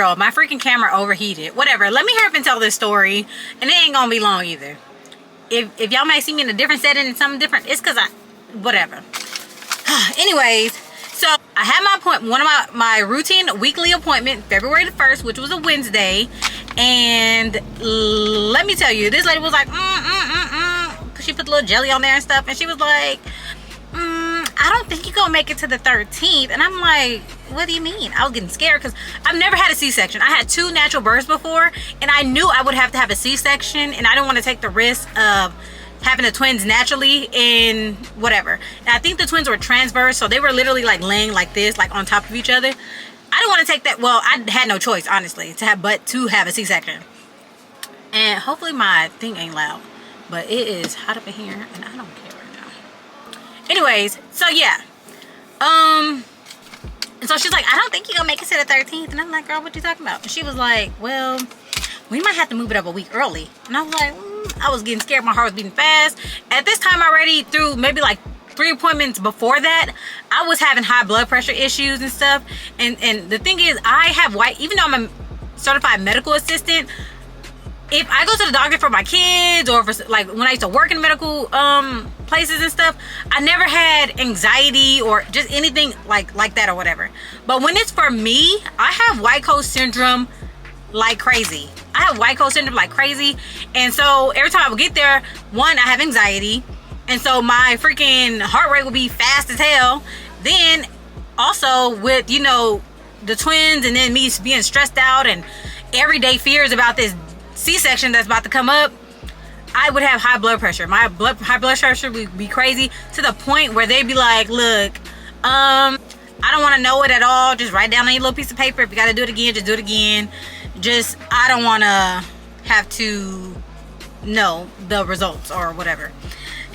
girl, my freaking camera overheated. Whatever. Let me hurry up and tell this story. And it ain't gonna be long either. If y'all might see me in a different setting and something different, it's because whatever. Anyways, so I had one of my routine weekly appointment, February the 1st, which was a Wednesday. And let me tell you, this lady was like, because she put a little jelly on there and stuff. And she was like, I don't think you're gonna make it to the 13th. And I'm like, what do you mean? I was getting scared because I've never had a C-section. I had 2 natural births before, and I knew I would have to have a C-section, and I didn't want to take the risk of having the twins naturally in whatever. And I think the twins were transverse, so they were literally like laying like this, like on top of each other. I didn't want to take that. Well, I had no choice, honestly, to have a C-section. And hopefully my thing ain't loud, but it is hot up in here, and I don't care right now. Anyways, so yeah, and so she's like, I don't think you're gonna make it to the 13th. And I'm like, girl, what you talking about? And she was like, well, we might have to move it up a week early. And I was like, I was getting scared. My heart was beating fast. At this time already, through maybe like 3 appointments before that, I was having high blood pressure issues and stuff. And the thing is, I have even though I'm a certified medical assistant, if I go to the doctor for my kids, or for like when I used to work in medical places and stuff, I never had anxiety or just anything like that or whatever. But when it's for me, I have white coat syndrome like crazy. I have white coat syndrome like crazy. And so every time I would get there, one, I have anxiety, and so my freaking heart rate would be fast as hell. Then also with, you know, the twins, and then me being stressed out and everyday fears about this C-section that's about to come up, I would have high blood pressure. My high blood pressure would be crazy, to the point where they'd be like, look, I don't want to know it at all. Just write down on your little piece of paper. If you got to do it again, just do it again. Just, I don't want to have to know the results or whatever.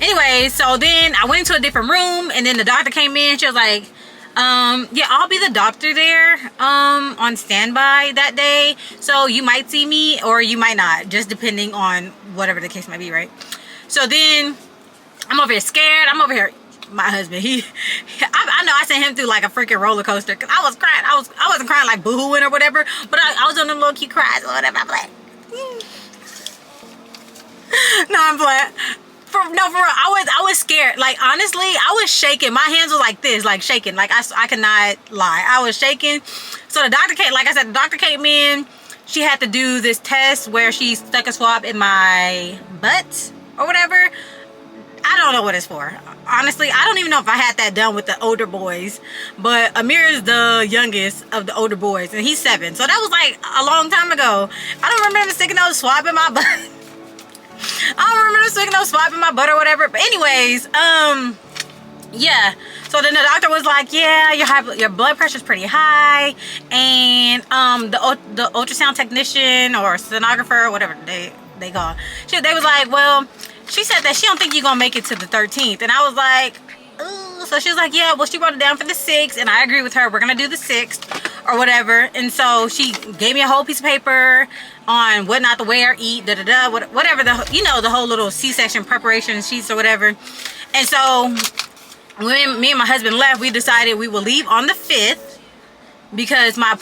Anyway, so then I went into a different room, and then the doctor came in. She was like, yeah, I'll be the doctor there on standby that day, so you might see me or you might not, just depending on whatever the case might be, right? So then I'm over here scared. I'm over here, my husband, I know I sent him through like a freaking roller coaster, because I was crying. I wasn't crying like boohooing or whatever, but I was on them little cute cries or whatever. I'm like, no, I'm playing. For real, I was scared. Like, honestly, I was shaking. My hands were like this, like shaking. Like, I cannot lie. I was shaking. So the doctor came, like I said, the doctor came in. She had to do this test where she stuck a swab in my butt or whatever. I don't know what it's for. Honestly, I don't even know if I had that done with the older boys. But Amir is the youngest of the older boys, and he's 7. So that was like a long time ago. I don't remember sticking no swab in my butt. I don't remember sticking no swab in my butt or whatever. But anyways, yeah. So then the doctor was like, yeah, your blood pressure's pretty high, and the ultrasound technician or sonographer or whatever they call it, they was like, well, she said that she don't think you're gonna make it to the 13th. And I was like, ooh. So she was like, yeah, well, she wrote it down for the 6th, and I agree with her. We're gonna do the 6th or whatever. And so she gave me a whole piece of paper on what not to wear, eat, whatever, the whole little C-section preparation sheets or whatever. And so when me and my husband left, we decided we would leave on the 5th, because my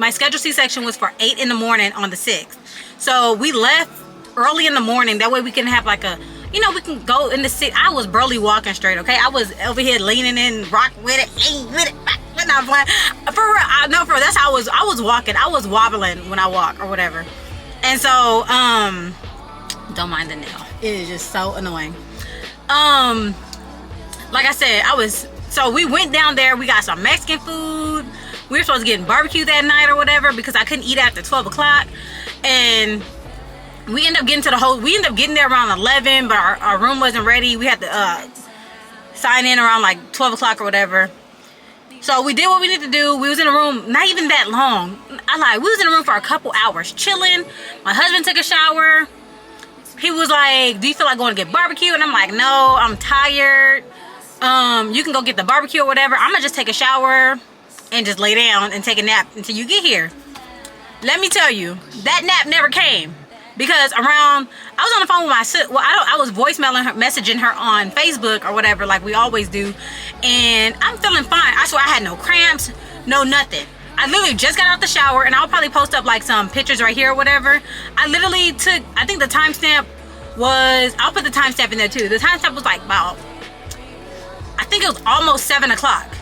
scheduled C-section was for 8 in the morning on the 6th. So we left early in the morning. That way we can have like we can go in the city. I was barely walking straight, okay? I was over here leaning in, rock with it, lean with it, rock with it. I'm playing. For real, that's how I was walking. I was wobbling when I walk or whatever. And so, don't mind the nail. It is just so annoying. Like I said, so we went down there. We got some Mexican food. We were supposed to get barbecue that night or whatever, because I couldn't eat after 12 o'clock. And we ended up getting there around 11, but our room wasn't ready. We had to sign in around like 12 o'clock or whatever. So we did what we needed to do. We was in a room, not even that long. We was in a room for a couple hours, chilling. My husband took a shower. He was like, do you feel like going to get barbecue? And I'm like, no, I'm tired. You can go get the barbecue or whatever. I'm gonna just take a shower and just lay down and take a nap until you get here. Let me tell you, that nap never came. Because I was on the phone with my sister. Well, I was messaging her on Facebook or whatever, like we always do. And I'm feeling fine. I swear I had no cramps, no nothing. I literally just got out the shower, and I'll probably post up like some pictures right here or whatever. I literally took, I think the timestamp was, I'll put the timestamp in there too. The timestamp was like about, I think it was almost 7 o'clock.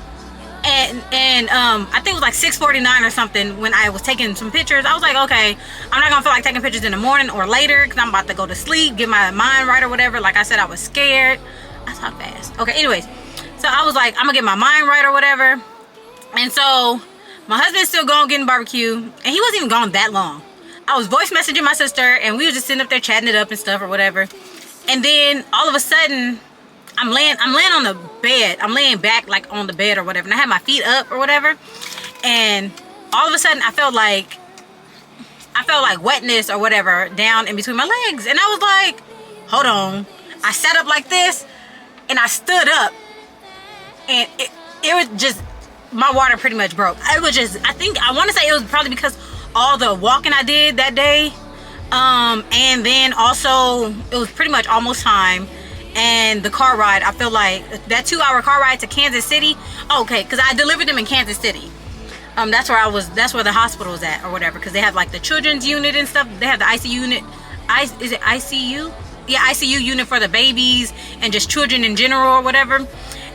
And I think it was like 6:49 or something when I was taking some pictures. I was like, okay, I'm not gonna feel like taking pictures in the morning or later because I'm about to go to sleep, get my mind right or whatever. Like I said, I was scared. I talk fast. Okay, anyways, so I was like, I'm gonna get my mind right or whatever. And so my husband's still gone getting barbecue, and he wasn't even gone that long. I was voice messaging my sister, and we were just sitting up there chatting it up and stuff or whatever. And then all of a sudden, I'm laying on the bed. I'm laying back like on the bed or whatever, and I had my feet up or whatever. And all of a sudden, I felt like wetness or whatever down in between my legs, and I was like, hold on. I sat up like this, and I stood up, and it was just, my water pretty much broke. It was just, I want to say it was probably because all the walking I did that day, and then also it was pretty much almost time. And the car ride, I feel like that 2-hour car ride to Kansas City. Okay, because I delivered them in Kansas City. That's where the hospital was at or whatever. Because they have like the children's unit and stuff. They have the ICU unit. Is it ICU? Yeah, ICU unit for the babies and just children in general or whatever.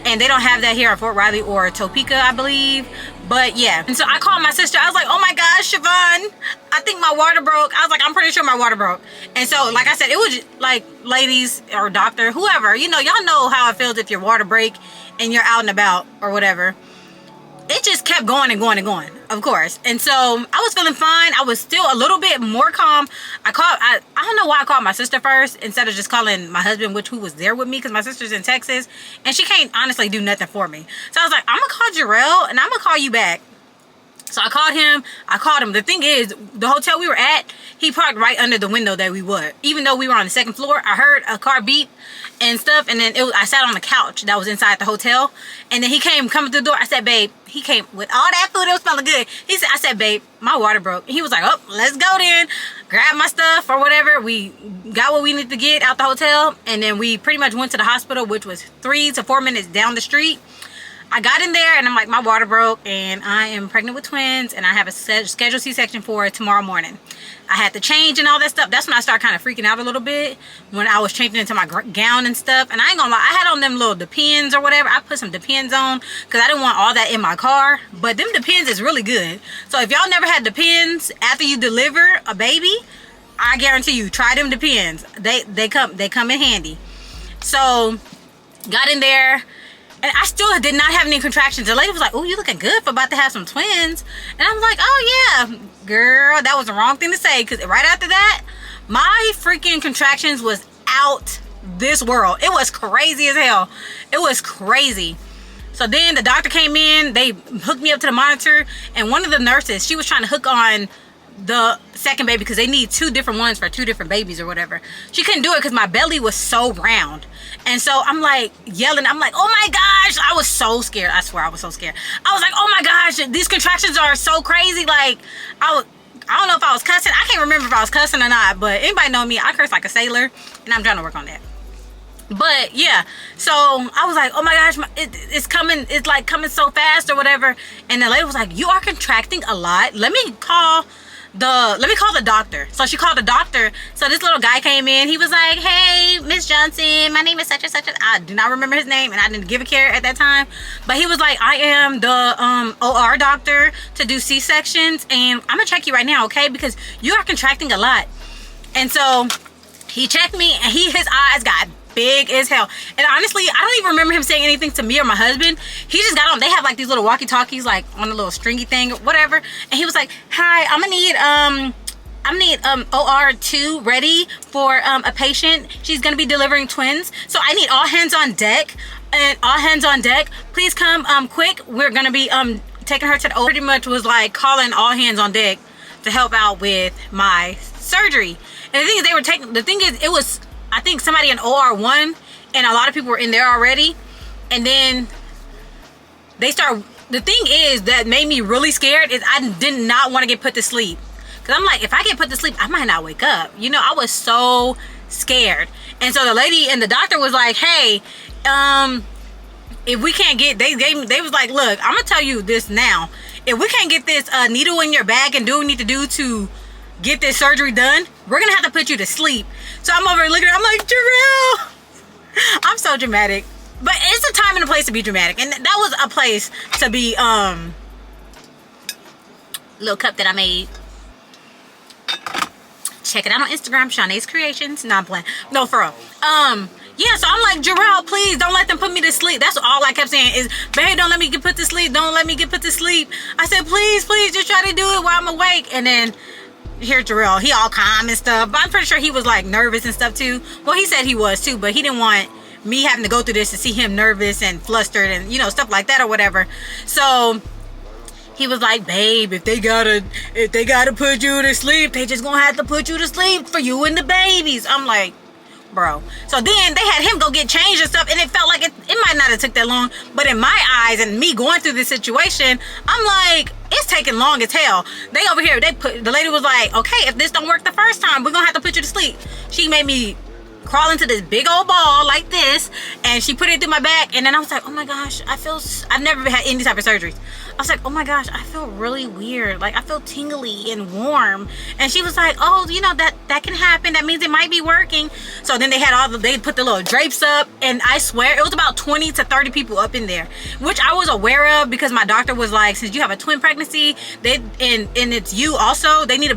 And they don't have that here at Fort Riley or Topeka, I believe. But yeah. And so I called my sister. I was like, oh my gosh, Siobhan, I think my water broke. I was like, I'm pretty sure my water broke. And so, like I said, it was just, like, ladies or doctor, whoever, you know, y'all know how it feels if your water break and you're out and about or whatever. It just kept going and going and going, of course. And so I was feeling fine. I was still a little bit more calm. I don't know why I called my sister first instead of just calling my husband, who was there with me, because my sister's in Texas and she can't honestly do nothing for me. So I was like, I'm gonna call Jarrell and I'm gonna call you back. So I called him. The thing is, the hotel we were at, he parked right under the window that we were. Even though we were on the 2nd floor, I heard a car beep and stuff. And then I sat on the couch that was inside the hotel. And then he came coming through the door. I said, babe, he came with all that food. It was smelling good. I said, babe, my water broke. And he was like, oh, let's go then. Grab my stuff or whatever. We got what we needed to get out the hotel. And then we pretty much went to the hospital, which was 3 to 4 minutes down the street. I got in there and I'm like, my water broke and I am pregnant with twins and I have a scheduled C-section for tomorrow morning. I had to change and all that stuff. That's when I started kind of freaking out a little bit, when I was changing into my gown and stuff. And I ain't gonna lie, I had on them little Depends or whatever. I put some Depends on because I didn't want all that in my car. But them Depends is really good. So if y'all never had Depends after you deliver a baby, I guarantee you, try them Depends. They come in handy. So got in there. And I still did not have any contractions. The lady was like, oh, you looking good for about to have some twins. And I'm like, oh, yeah, girl, that was the wrong thing to say. Because right after that, my freaking contractions was out this world. It was crazy as hell. It was crazy. So then the doctor came in. They hooked me up to the monitor. And one of the nurses, she was trying to hook on the second baby because they need 2 different ones for 2 different babies or whatever. She couldn't do it because my belly was so round. And so I'm like yelling. I'm like, oh my gosh. I was so scared. I swear I was so scared. I was like, oh my gosh, these contractions are so crazy. Like, I don't know if I was cussing. I can't remember if I was cussing or not. But anybody know me, I curse like a sailor. And I'm trying to work on that. But yeah, so I was like, oh my gosh, it's coming. It's like coming so fast or whatever. And the lady was like, you are contracting a lot. Let me call the doctor. So she called the doctor. So this little guy came in. He was like, hey, Miss Johnson, my name is such and such. I do not remember his name and I didn't give a care at that time. But he was like, I am the OR doctor to do C-sections and I'm gonna check you right now, okay? Because you are contracting a lot. And so he checked me and his eyes got big as hell. And honestly, I don't even remember him saying anything to me or my husband. He just got on. They have like these little walkie-talkies like on a little stringy thing or whatever. And he was like, hi, I'm gonna need OR2 ready for a patient. She's gonna be delivering twins. So I need all hands on deck. And all hands on deck. Please come quick. We're gonna be taking her to the OR. Pretty much was like calling all hands on deck to help out with my surgery. And the thing is it was, I think somebody in OR1 and a lot of people were in there already. And then the thing is that made me really scared is I did not want to get put to sleep. Cause I'm like, if I get put to sleep, I might not wake up. You know, I was so scared. And so the lady and the doctor was like, hey, if we can't get, they was like, look, I'm gonna tell you this now. If we can't get this needle in your bag and do what we need to do to get this surgery done, we're gonna have to put you to sleep. So I'm over looking, I'm like, Jarrell, I'm so dramatic. But it's a time and a place to be dramatic. And that was a place to be, little cup that I made. Check it out on Instagram, Shanae's Creations. No, I'm playing. No, for real. Yeah, so I'm like, Jarrell, please don't let them put me to sleep. That's all I kept saying is, babe, don't let me get put to sleep. Don't let me get put to sleep. I said, please, please, just try to do it while I'm awake. And then here's Jarrell. He all calm and stuff. But I'm pretty sure he was like nervous and stuff too. Well, he said he was too, but he didn't want me having to go through this to see him nervous and flustered and, you know, stuff like that or whatever. So he was like, babe, if they gotta put you to sleep, they just gonna have to put you to sleep for you and the babies. I'm like, bro. So then they had him go get changed and stuff, and it felt like it might not have took that long, but in my eyes and me going through this situation, I'm like, it's taking long as hell. They over here, the lady was like, okay, if this don't work the first time, we're gonna have to put you to sleep. She made me crawl into this big old ball like this, and she put it through my back, and then I was like, oh my gosh, I've never had any type of surgeries. I was like, oh my gosh, I feel really weird. Like, I feel tingly and warm. And she was like, oh, you know, that can happen. That means it might be working. So then they put the little drapes up, and I swear it was about 20 to 30 people up in there, which I was aware of because my doctor was like, since you have a twin pregnancy, and it's you also, they need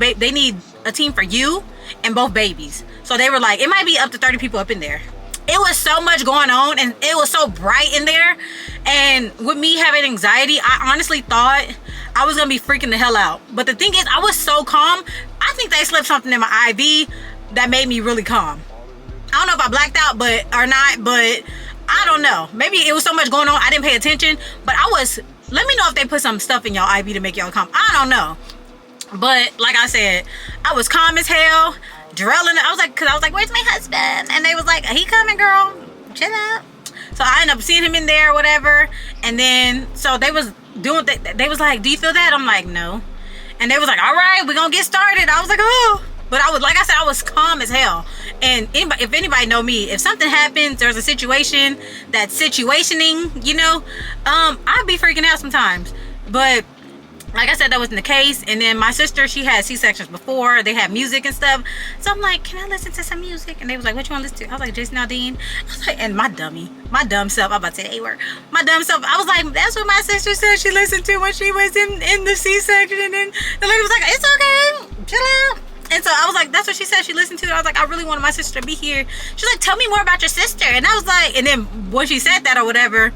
a team for you and both babies. So they were like, it might be up to 30 people up in there. It was so much going on, and it was so bright in there. And with me having anxiety, I honestly thought I was gonna be freaking the hell out. But the thing is, I was so calm. I think they slipped something in my IV that made me really calm. I don't know if I blacked out or not, but I don't know. Maybe it was so much going on, I didn't pay attention. But let me know if they put some stuff in y'all IV to make y'all calm. I don't know. But like I said, I was calm as hell. Jarrell and I was like, where's my husband? And they was like, he coming, girl. Chill out. So I ended up seeing him in there or whatever. And then, so they was doing, they was like, do you feel that? I'm like, no. And they was like, all right, we're going to get started. I was like, oh. But I was, like I said, I was calm as hell. And if anybody know me, if something happens, there's a situation that's situationing, you know, I'd be freaking out sometimes. But like I said, that wasn't the case. And then my sister, she had C-sections before. They had music and stuff. So I'm like, can I listen to some music? And they was like, what you want to listen to? I was like, Jason Aldean. I was like, and my dumb self, I'm about to say A-word. My dumb self, I was like, that's what my sister said she listened to when she was in the C-section. And then the lady was like, it's okay, chill out. And so I was like, that's what she said she listened to. I was like, I really wanted my sister to be here. She's like, tell me more about your sister. And I was like, and then when she said that or whatever,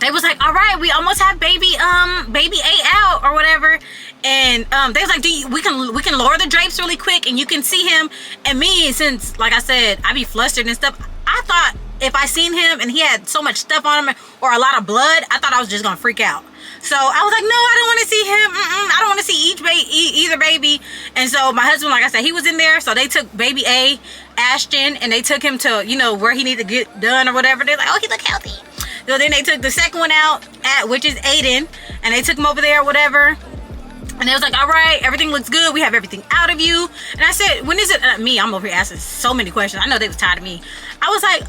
they was like, all right, we almost have baby A out or whatever. And they was like, we can lower the drapes really quick and you can see him. And me, since like I said, I be flustered and stuff, I thought if I seen him and he had so much stuff on him or a lot of blood, I thought I was just gonna freak out. So I was like, no, I don't want to see him. I don't want to see either baby. And so my husband, like I said, he was in there. So they took baby A, Ashton, and they took him to, you know, where he needed to get done or whatever. They're like, oh, he look healthy. So then they took the second one out, which is Aiden, and they took him over there or whatever. And they was like, all right, everything looks good. We have everything out of you. And I said, when is it? I'm over here asking so many questions. I know they was tired of me. I was like,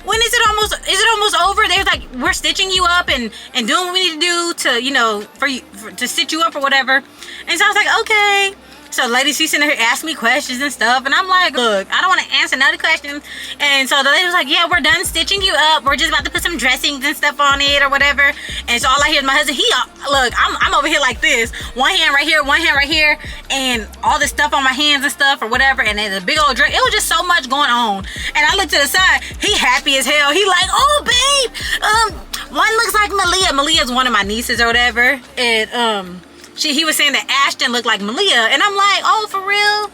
when is it almost over? They was like, we're stitching you up and doing what we need to do to, you know, to stitch you up or whatever. And so I was like, okay. So the lady, she's sitting here asking me questions and stuff. And I'm like, look, I don't want to answer another question. And so the lady was like, yeah, we're done stitching you up. We're just about to put some dressings and stuff on it or whatever. And so all I hear is my husband, look, I'm over here like this. One hand right here. And all this stuff on my hands and stuff or whatever. And then the big old drink. It was just so much going on. And I looked to the side. He happy as hell. He like, oh, babe. One looks like Malia. Malia's one of my nieces or whatever. And, he was saying that Ashton looked like Malia, and I'm like, oh, for real?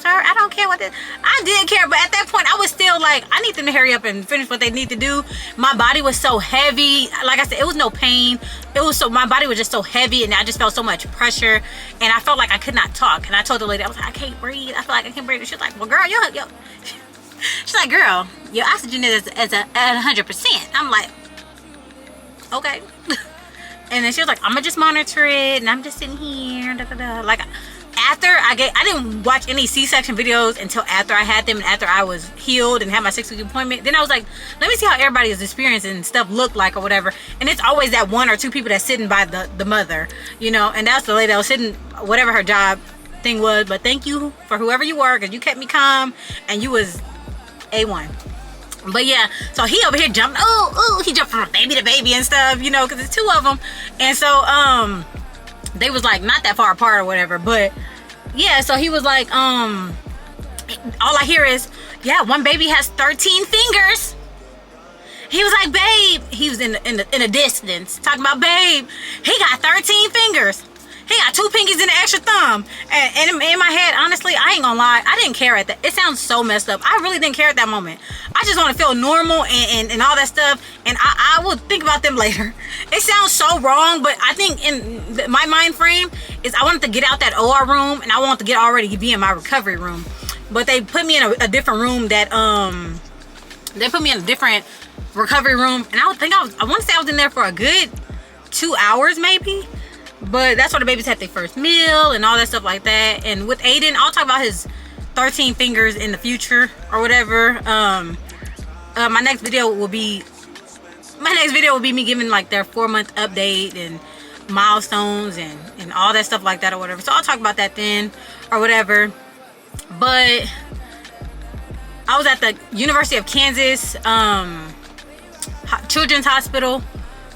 Sir, I don't care what this. I did care, but at that point, I was still like, I need them to hurry up and finish what they need to do. My body was so heavy. Like I said, it was no pain. My body was just so heavy, and I just felt so much pressure, and I felt like I could not talk. And I told the lady, I was like, I can't breathe. I feel like I can't breathe. And she was like, well, girl, yo. She's like, girl, your oxygen is at 100%. I'm like, okay. And then she was like, I'm gonna just monitor it, and I'm just sitting here, like, after I didn't watch any C-section videos until after I had them and after I was healed and had my 6-week appointment. Then I was like, let me see how everybody's experience and stuff look like or whatever. And it's always that 1 or 2 people that's sitting by the mother, you know, and that's the lady that was sitting, whatever her job thing was. But thank you for whoever you were, because you kept me calm and you was A1. But yeah, so he over here jumped, he jumped from baby to baby and stuff, you know, because it's 2 of them. And so they was like not that far apart or whatever. But yeah, so he was like, all I hear is, yeah, one baby has 13 fingers. He was like, babe, he was in the distance talking about, babe, he got 13 fingers. He got 2 pinkies and an extra thumb. And in my head, honestly, I ain't gonna lie, I didn't care at that. It sounds so messed up. I really didn't care at that moment. I just want to feel normal and all that stuff. And I will think about them later. It sounds so wrong, but I think in my mind frame is I wanted to get out that OR room and I wanted to already be in my recovery room. But they put me in a different room that, they put me in a different recovery room. And I want to say I was in there for a good 2 hours maybe. But that's where the babies had their first meal and all that stuff like that. And with Aiden, I'll talk about his 13 fingers in the future or whatever. My next video will be me giving like their 4-month update and milestones and all that stuff like that or whatever. So I'll talk about that then or whatever. But I was at the University of Kansas Children's Hospital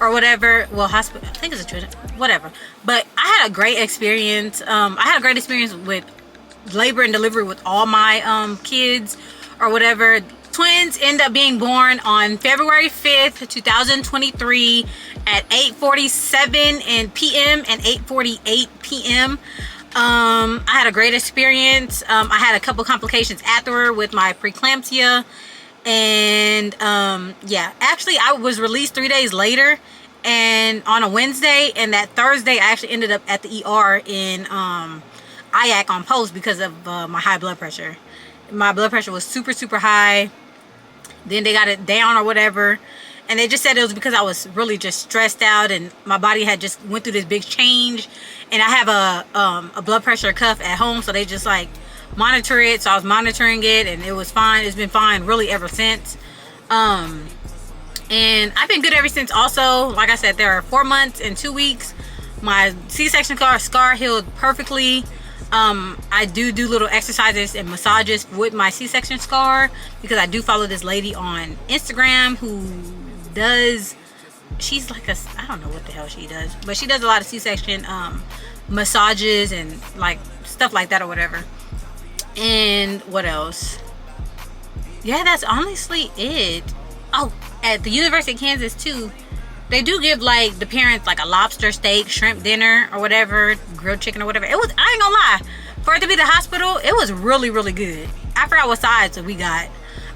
or whatever. Well, hospital, I think it's a children, whatever. But I had a great experience. I had a great experience with labor and delivery with all my kids or whatever. Twins end up being born on February 5th, 2023 at 8:47 p.m. and 8:48 p.m. I had a great experience. I had a couple complications afterward with my preeclampsia. And yeah, actually I was released 3 days later and on a Wednesday, and that Thursday I actually ended up at the ER in IAC on post because of my high blood pressure. My blood pressure was super high. Then they got it down or whatever, and they just said it was because I was really just stressed out and my body had just went through this big change. And I have a blood pressure cuff at home, so they just like monitor it. So I was monitoring it and it was fine. It's been fine really ever since. And I've been good ever since. Also, like I said, there are 4 months and 2 weeks. My C-section scar healed perfectly. I do little exercises and massages with my C-section scar because I do follow this lady on Instagram who does, she's like I don't know what the hell she does, but she does a lot of C-section massages and like stuff like that or whatever. And what else? Yeah, that's honestly it. Oh, at the University of Kansas too, they do give like the parents like a lobster steak shrimp dinner or whatever, grilled chicken or whatever. It was, I ain't gonna lie, for it to be the hospital, it was really good. I forgot what size we got.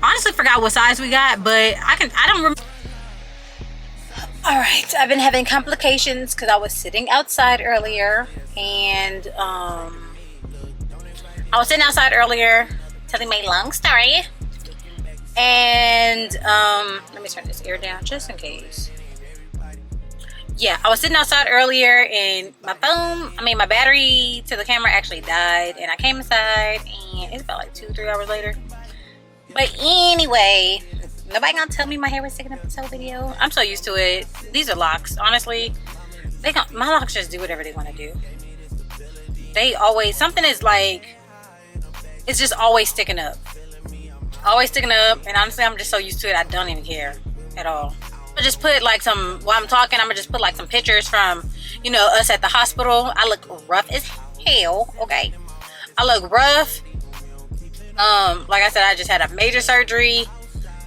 Honestly forgot what size we got, but I don't remember. All right, I've been having complications because I was sitting outside earlier, and I was sitting outside earlier telling my long story. And let me turn this ear down just in case. Yeah, I was sitting outside earlier and my battery to the camera actually died, and I came inside and it's about like 2-3 hours later. But anyway, nobody gonna tell me my hair was sticking up this whole video. I'm so used to it. These are locks, honestly. My locks just do whatever they want to do. They always, something is like, it's just always sticking up. Always sticking up, and honestly I'm just so used to it I don't even care at all. I just put like some, while I'm talking, I'm gonna just put like some pictures from, you know, us at the hospital. I look rough as hell, okay? I look rough. Like I said, I just had a major surgery.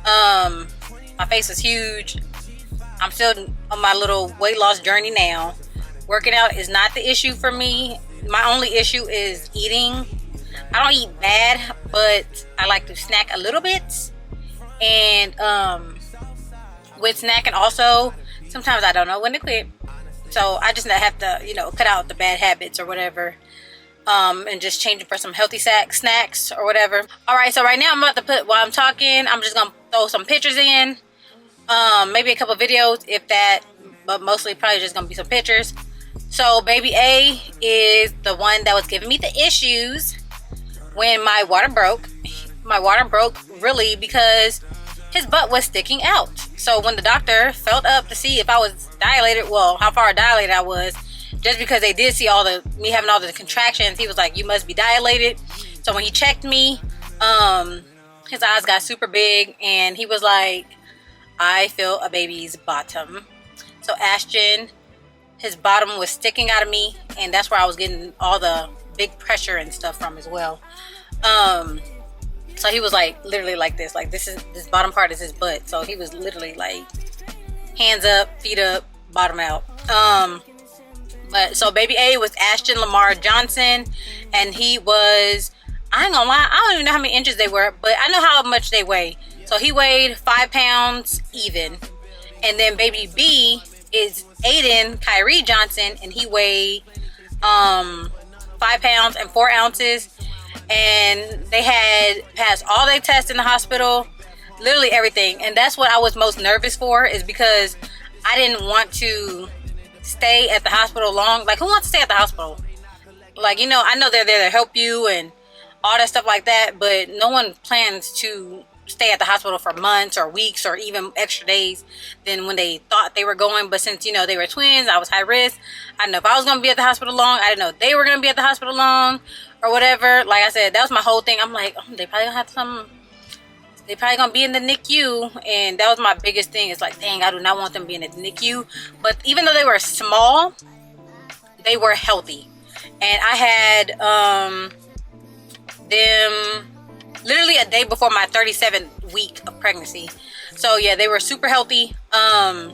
My face is huge. I'm still on my little weight loss journey now. Working out is not the issue for me. My only issue is eating. I don't eat bad, but I like to snack a little bit. And with snacking also, sometimes I don't know when to quit. So I just have to, you know, cut out the bad habits or whatever. And just change it for some healthy snacks or whatever. Alright, so right now I'm about to put, while I'm talking, I'm just going to throw some pictures in. Maybe a couple videos if that, but mostly probably just going to be some pictures. So baby A is the one that was giving me the issues when my water broke. My water broke really because his butt was sticking out. So when the doctor felt up to see if I was dilated, well, how far dilated I was, just because they did see me having all the contractions, he was like, you must be dilated. So when he checked me, his eyes got super big, and he was like, I feel a baby's bottom. So Ashton, his bottom was sticking out of me, and that's where I was getting all the big pressure and stuff from as well. So he was like literally like this, like this bottom part is his butt. So he was literally like hands up, feet up, bottom out. But so baby A was Ashton Lamar Johnson, and he was, I ain't gonna lie, I don't even know how many inches they were, but I know how much they weigh. So he weighed 5 pounds even. And then baby B is Aiden Kyrie Johnson, and he weighed 5 pounds and 4 ounces. And they had passed all their tests in the hospital, literally everything. And that's what I was most nervous for, is because I didn't want to stay at the hospital long. Like, who wants to stay at the hospital? Like, you know, I know they're there to help you and all that stuff like that, but no one plans to stay at the hospital for months or weeks or even extra days than when they thought they were going. But since, you know, they were twins, I was high risk. I didn't know if I was going to be at the hospital long. I didn't know if they were going to be at the hospital long or whatever. Like I said, that was my whole thing. I'm like, oh, they probably going to have they probably going to be in the NICU. And that was my biggest thing. It's like, dang, I do not want them being in the NICU. But even though they were small, they were healthy. And I had them literally a day before my 37th week of pregnancy. So yeah, they were super healthy. I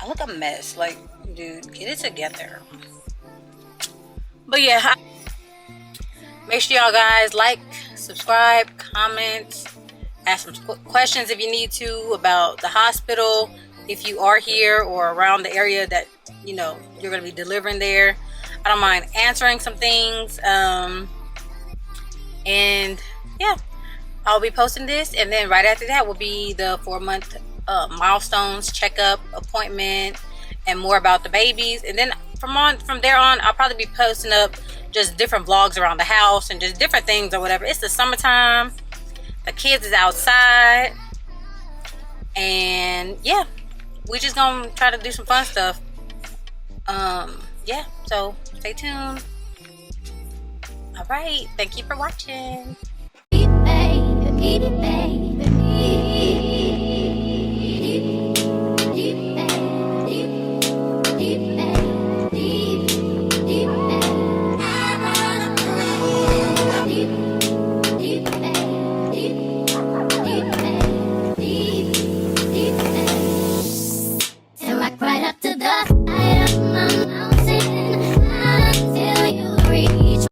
look a mess. Like, dude, get it together. But yeah, make sure y'all guys like, subscribe, comment, ask some questions if you need to about the hospital, if you are here or around the area that, you know, you're going to be delivering there. I don't mind answering some things. And yeah, I'll be posting this, and then right after that will be the 4-month milestones, checkup, appointment, and more about the babies. And then from there on, I'll probably be posting up just different vlogs around the house and just different things or whatever. It's the summertime, the kids is outside, and yeah, we just gonna try to do some fun stuff. Yeah, so stay tuned. All right, thank you for watching. Baby, baby.